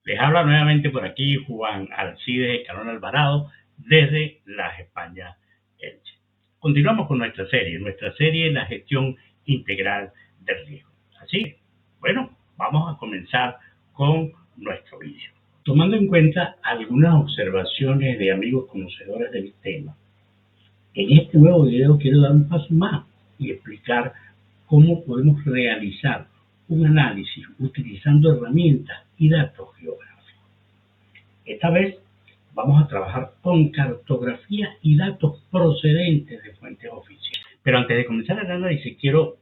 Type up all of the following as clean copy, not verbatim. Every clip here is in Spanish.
Les habla nuevamente por aquí Juan Alcides Escalón Alvarado desde Las Españas, Elche. Continuamos con nuestra serie la gestión integral del riesgo. Así que, bueno, vamos a comenzar con nuestro vídeo. Tomando en cuenta algunas observaciones de amigos conocedores del tema, en este nuevo video quiero dar un paso más y explicar cómo podemos realizar un análisis utilizando herramientas y datos geográficos. Esta vez vamos a trabajar con cartografía y datos procedentes de fuentes oficiales. Pero antes de comenzar el análisis, quiero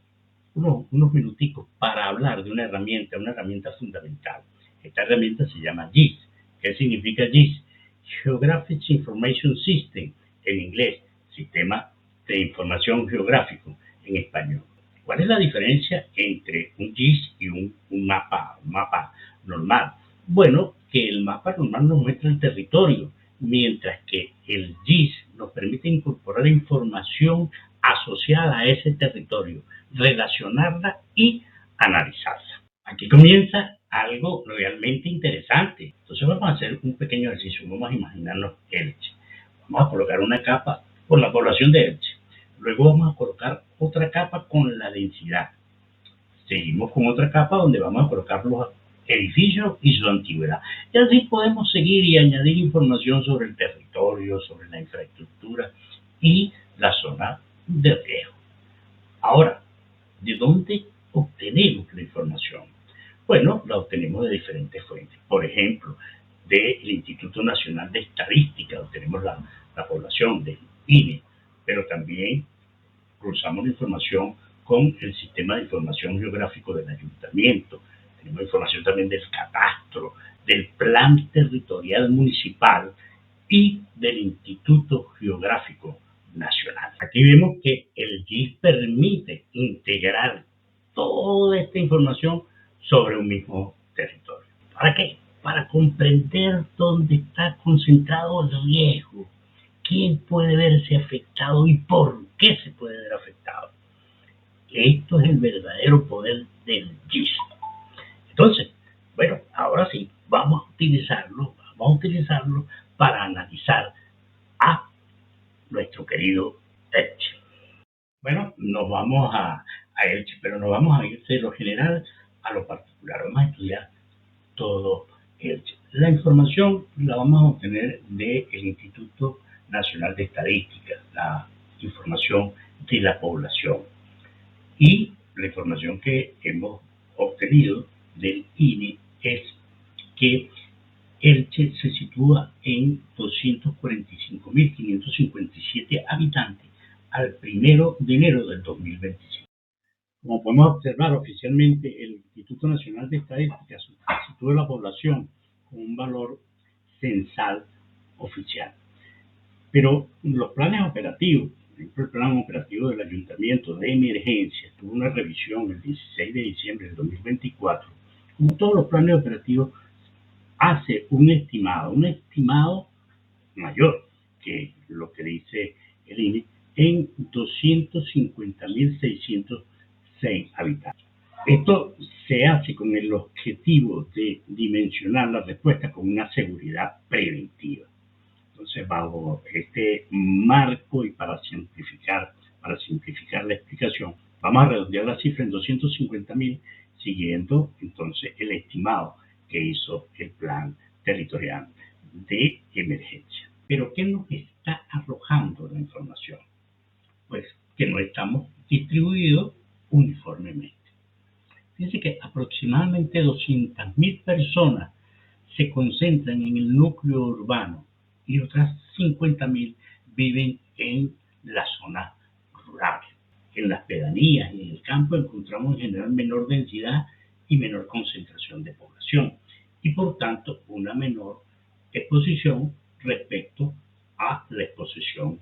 unos minuticos para hablar de una herramienta fundamental. Esta herramienta se llama GIS. ¿Qué significa GIS? Geographic Information System, en inglés, Sistema de Información Geográfico, en español. ¿Cuál es la diferencia entre un GIS y un mapa normal? Bueno, que el mapa normal nos muestra el territorio, mientras que el GIS nos permite incorporar información asociada a ese territorio, relacionarla y analizarla. Aquí comienza algo realmente interesante. Entonces vamos a hacer un pequeño ejercicio. Vamos a imaginarnos Elche. Vamos a colocar una capa con la población de Elche. Luego vamos a colocar otra capa con la densidad. Seguimos con otra capa donde vamos a colocar los edificios y su antigüedad. Y así podemos seguir y añadir información sobre el territorio, sobre la infraestructura y la zona de riesgo. Ahora, ¿de dónde obtenemos la información? Bueno, la obtenemos de diferentes fuentes. Por ejemplo, del Instituto Nacional de Estadística, obtenemos la población del INE, pero también cruzamos la información con el Sistema de Información Geográfico del Ayuntamiento. Tenemos información también del Catastro, del Plan Territorial Municipal y del Instituto Geográfico Nacional. Aquí vemos que el GIS permite integrar toda esta información sobre un mismo territorio. ¿Para qué? Para comprender dónde está concentrado el riesgo, quién puede verse afectado y por qué se puede ver afectado. Esto es el verdadero poder del GIS. Entonces, bueno, ahora sí, vamos a utilizarlo para analizar a nuestro querido Elche. Bueno, nos vamos a Elche, pero nos vamos a ir de lo general a lo particular. Vamos a estudiar todo Elche. La información la vamos a obtener del Instituto Nacional de Estadística, la información de la población. Y la información que hemos obtenido del INE es que Elche se sitúa en 245.557 habitantes al 1 de enero del 2025. Como podemos observar, oficialmente el Instituto Nacional de Estadística sitúa la población con un valor censal oficial. Pero los planes operativos, por ejemplo, el plan operativo del Ayuntamiento de Emergencia tuvo una revisión el 16 de diciembre del 2024. Como todos los planes operativos, hace un estimado mayor que lo que dice el INE en 250.606 habitantes. Esto se hace con el objetivo de dimensionar la respuesta con una seguridad preventiva. Entonces, bajo este marco y para simplificar la explicación, vamos a redondear la cifra en 250.000, siguiendo entonces el estimado que hizo el Plan Territorial de Emergencia. Pero ¿qué nos está arrojando la información? Pues que no estamos distribuidos uniformemente. Fíjense que aproximadamente 200.000 personas se concentran en el núcleo urbano y otras 50.000 viven en las zonas rurales. En las pedanías y en el campo encontramos en general menor densidad y menor concentración de población y por tanto una menor exposición respecto a la exposición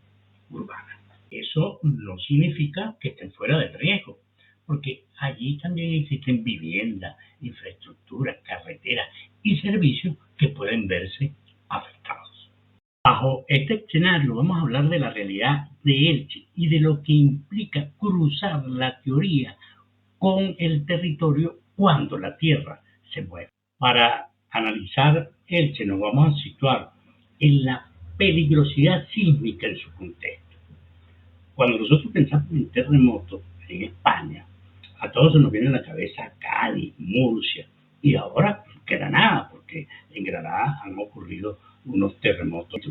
urbana. Eso no significa que estén fuera del riesgo, porque allí también existen viviendas, infraestructuras, carreteras y servicios que pueden verse afectados. Bajo este escenario vamos a hablar de la realidad de Elche y de lo que implica cruzar la teoría con el territorio cuando la Tierra se mueve. Para analizar Elche nos vamos a situar en la peligrosidad sísmica en su contexto. Cuando nosotros pensamos en terremotos en España, a todos se nos viene a la cabeza Cádiz, Murcia y ahora Granada, porque en Granada han ocurrido unos terremotos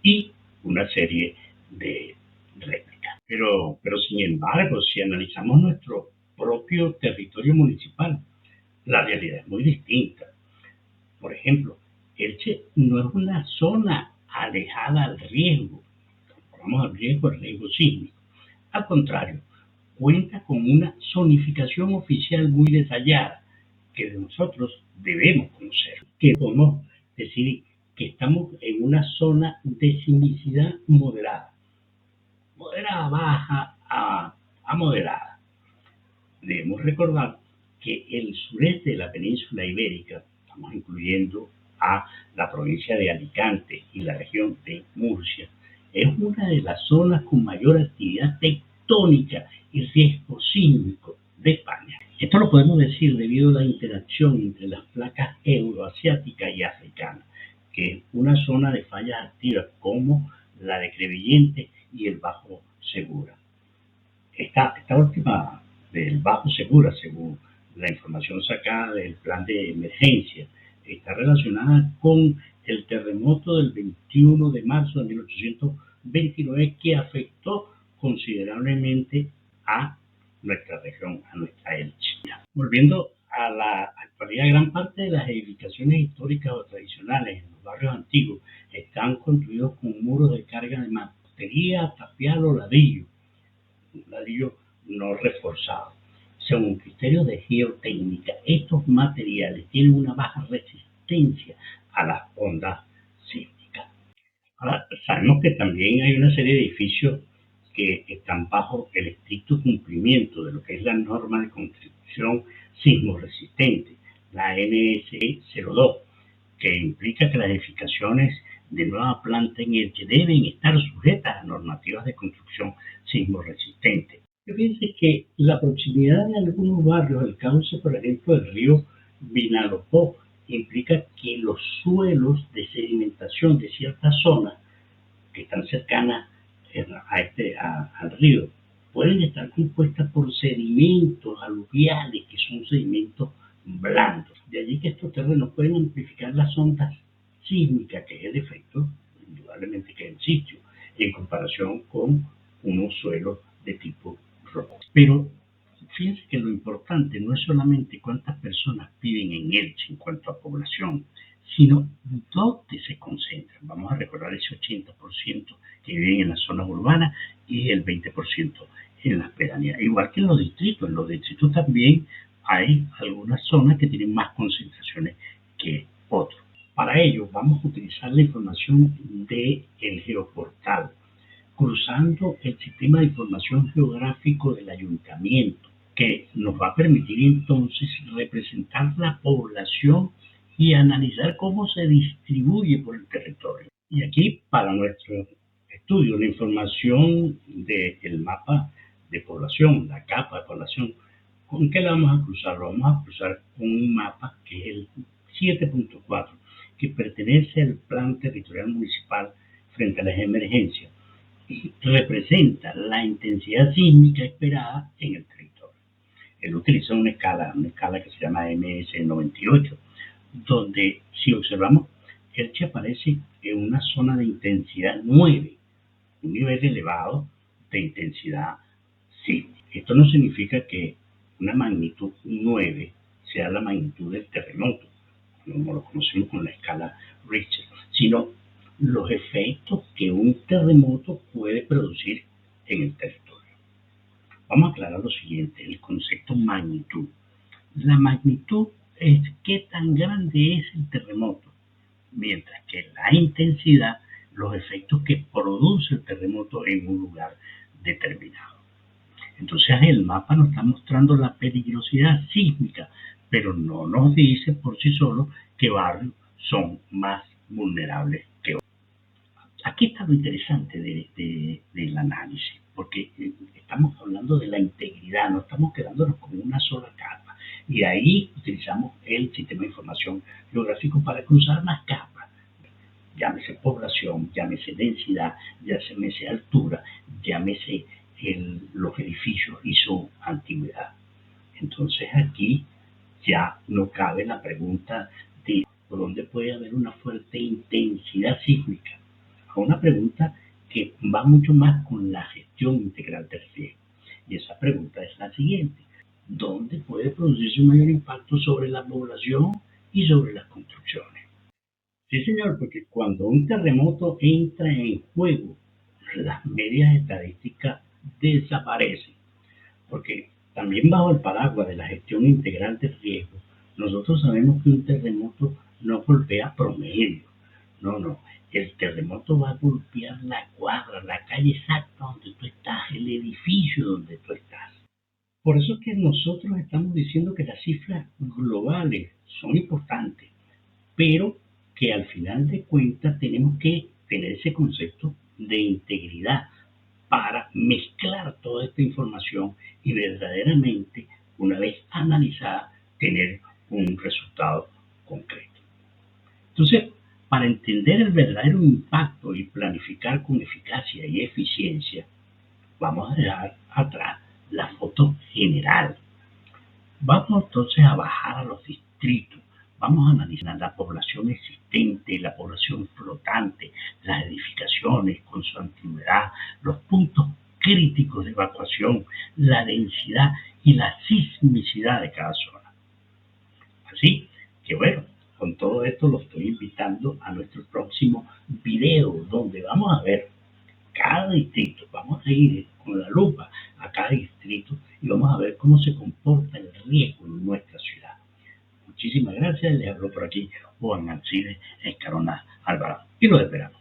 y una serie de réplicas. Pero sin embargo, si analizamos nuestro propio territorio municipal, la realidad es muy distinta. Por ejemplo, Elche no es una zona alejada al riesgo, vamos al riesgo sísmico. Al contrario, cuenta con una zonificación oficial muy detallada que nosotros debemos conocer. Que podemos decir que estamos en una zona de sismicidad moderada, baja a moderada. Debemos recordar que el sureste de la península ibérica, estamos incluyendo a la provincia de Alicante y la región de Murcia, es una de las zonas con mayor actividad tectónica y riesgo sísmico de España. Esto lo podemos decir debido a la interacción entre las placas euroasiática y africana, que es una zona de fallas activas como la de Crevillente y el Bajo Segura. Esta última del Bajo Segura, según la información sacada del plan de emergencia, está relacionada con el terremoto del 21 de marzo de 1829 que afectó considerablemente a nuestra región, a nuestra Elche. Volviendo a la actualidad, gran parte de las edificaciones históricas o tradicionales en los barrios antiguos están construidos con muros de carga de mampostería, tapial o ladrillo no reforzado. Según criterios de geotécnica, estos materiales tienen una baja resistencia a las ondas sísmicas. Ahora, sabemos que también hay una serie de edificios que están bajo el estricto cumplimiento de lo que es la norma de construcción sismo resistente, la NSE 02, que implica que las edificaciones de nueva planta en Elche deben estar sujetas a normativas de construcción sismo resistente. Fíjense que la proximidad de algunos barrios, el cauce, por ejemplo, del río Vinalopó, implica que los suelos de sedimentación de ciertas zonas que están cercanas al río pueden estar compuestas por sedimentos aluviales, que son sedimentos blandos. De allí que estos terrenos pueden amplificar las ondas sísmicas, que es el efecto, indudablemente, que es el sitio, en comparación con unos suelos de tipo rocoso. Pero fíjense que lo importante no es solamente cuántas personas viven en Elche en cuanto a población, sino dónde se concentran. Vamos a recordar ese 80% que viven en las zonas urbanas y el 20% en las pedanías. Igual que en los distritos también hay algunas zonas que tienen más concentraciones que otras. Para ello vamos a utilizar la información del geoportal, cruzando el sistema de información geográfico del ayuntamiento, que nos va a permitir entonces representar la población y analizar cómo se distribuye por el territorio. Y aquí, para nuestro estudio, la información del mapa de población, la capa de población, ¿con qué la vamos a cruzar? Lo vamos a cruzar con un mapa que es el 7.4, que pertenece al Plan Territorial Municipal frente a las emergencias y representa la intensidad sísmica esperada en el territorio. Él utiliza una escala que se llama MS98, donde si observamos, Elche aparece en una zona de intensidad 9, un nivel elevado de intensidad sísmica. Esto no significa que una magnitud 9 sea la magnitud del terremoto, como lo conocemos con la escala Richter, sino los efectos que un terremoto puede producir en el territorio. Vamos a aclarar lo siguiente, el concepto magnitud. La magnitud es qué tan grande es el terremoto, mientras que la intensidad, los efectos que produce el terremoto en un lugar determinado. Entonces el mapa nos está mostrando la peligrosidad sísmica, pero no nos dice por sí solo qué barrios son más vulnerables que otros. Aquí está lo interesante del análisis, porque estamos hablando de la integridad, no estamos quedándonos con una sola capa. Y ahí utilizamos el sistema de información geográfico para cruzar las capas, llámese población, llámese densidad, llámese altura, llámese los edificios y su antigüedad. Entonces aquí ya no cabe la pregunta de por dónde puede haber una fuerte intensidad sísmica, a una pregunta que va mucho más con la gestión integral del riesgo. Y esa pregunta es la siguiente: ¿dónde puede producirse un mayor impacto sobre la población y sobre las construcciones? Sí, señor, porque cuando un terremoto entra en juego, las medias estadísticas desaparecen, porque también bajo el paraguas de la gestión integral del riesgo, nosotros sabemos que un terremoto no golpea promedio, no, el terremoto va a golpear la cuadra, la calle exacta donde tú estás, el edificio donde tú estás. Por eso es que nosotros estamos diciendo que las cifras globales son importantes, pero que al final de cuentas tenemos que tener ese concepto de integridad para mezclar toda esta información y verdaderamente, una vez analizada, tener un resultado concreto. Entonces, para entender el verdadero impacto y planificar con eficacia y eficiencia, vamos a dejar atrás la foto general. Vamos entonces a bajar a los distritos, vamos a analizar la población existente, la población flotante, las edificaciones con su antigüedad, los puntos críticos de evacuación, la densidad y la sismicidad de cada zona. Así que bueno, con todo esto lo estoy invitando a nuestro próximo video, donde vamos a ver cada distrito, vamos a ir con la lupa a cada distrito y vamos a ver cómo se comporta el riesgo en nuestra ciudad. Muchísimas gracias, les hablo por aquí Juan Alcides Escarona Alvarado y los esperamos.